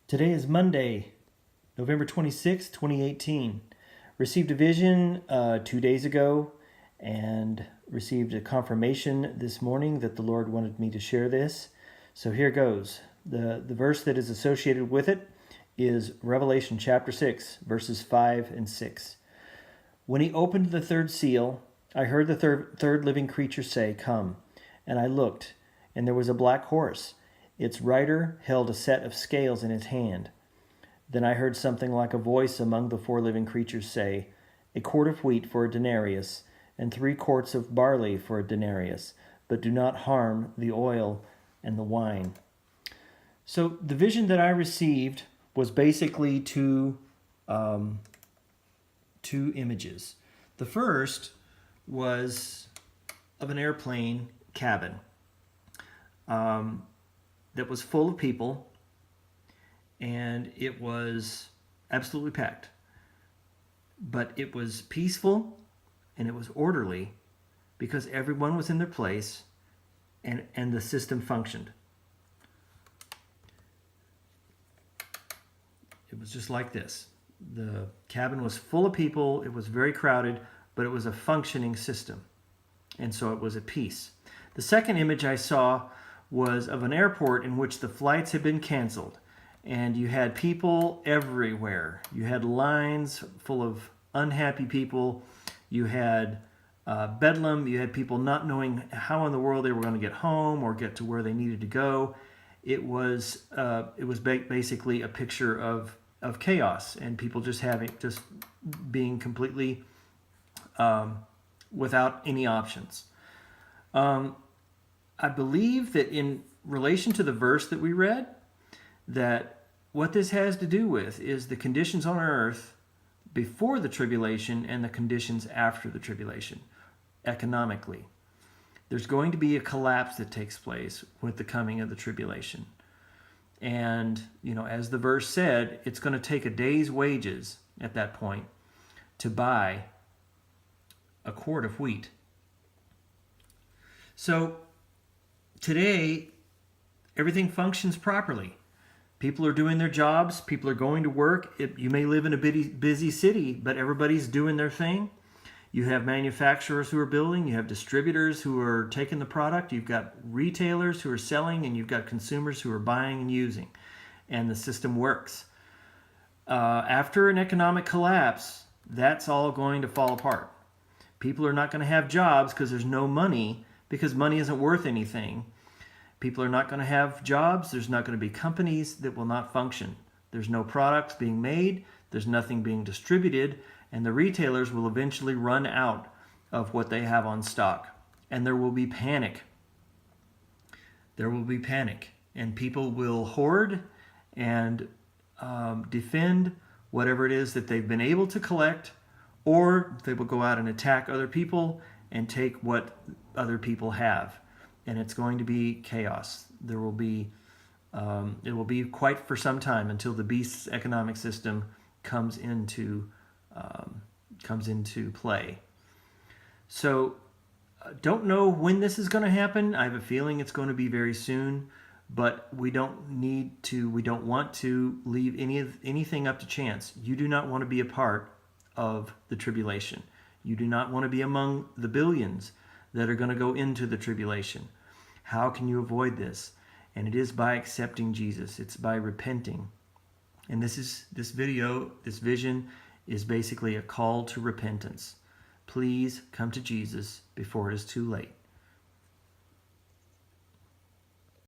Today is Monday, November 26, 2018. Received a vision 2 days ago and received a confirmation this morning that the Lord wanted me to share this. So here goes. The verse that is associated with it is Revelation chapter 6, verses 5 and 6. When he opened the third seal, I heard the third living creature say, "Come." And I looked, and there was a black horse. Its rider held a set of scales in his hand. Then I heard something like a voice among the four living creatures say, "A quart of wheat for a denarius, and 3 quarts of barley for a denarius, but do not harm the oil and the wine." So the vision that I received was basically two images. The first was of an airplane cabin that was full of people, and it was absolutely packed. But it was peaceful and it was orderly because everyone was in their place and the system functioned. It was just like this. The cabin was full of people, it was very crowded, but it was a functioning system. And so it was at peace. The second image I saw was of an airport in which the flights had been canceled. And you had people everywhere. You had lines full of unhappy people. You had bedlam. You had people not knowing how in the world they were going to get home or get to where they needed to go. It was basically a picture of chaos and people just being completely without any options. I believe that in relation to the verse that we read, that what this has to do with is the conditions on earth before the tribulation and the conditions after the tribulation, economically. There's going to be a collapse that takes place with the coming of the tribulation. And, as the verse said, it's going to take a day's wages at that point to buy a quart of wheat. So today, everything functions properly. People are doing their jobs. People are going to work. You may live in a busy city, but everybody's doing their thing. You have manufacturers who are building. You have distributors who are taking the product. You've got retailers who are selling, and you've got consumers who are buying and using. And the system works. After an economic collapse, that's all going to fall apart. People are not going to have jobs because there's no money, because money isn't worth anything. People are not going to have jobs. There's not going to be companies that will not function. There's no products being made. There's nothing being distributed. And the retailers will eventually run out of what they have on stock. And there will be panic. There will be panic. And people will hoard and defend whatever it is that they've been able to collect, or they will go out and attack other people and take what other people have. And it's going to be chaos. There will be, it will be quite for some time until the beast's economic system comes into play. So, don't know when this is going to happen. I have a feeling it's going to be very soon, but we don't want to leave anything up to chance. You do not want to be a part of the tribulation. You do not want to be among the billions that are going to go into the tribulation. How can you avoid this? And it is by accepting Jesus. It's by repenting. And this vision is basically a call to repentance. Please come to Jesus before it is too late.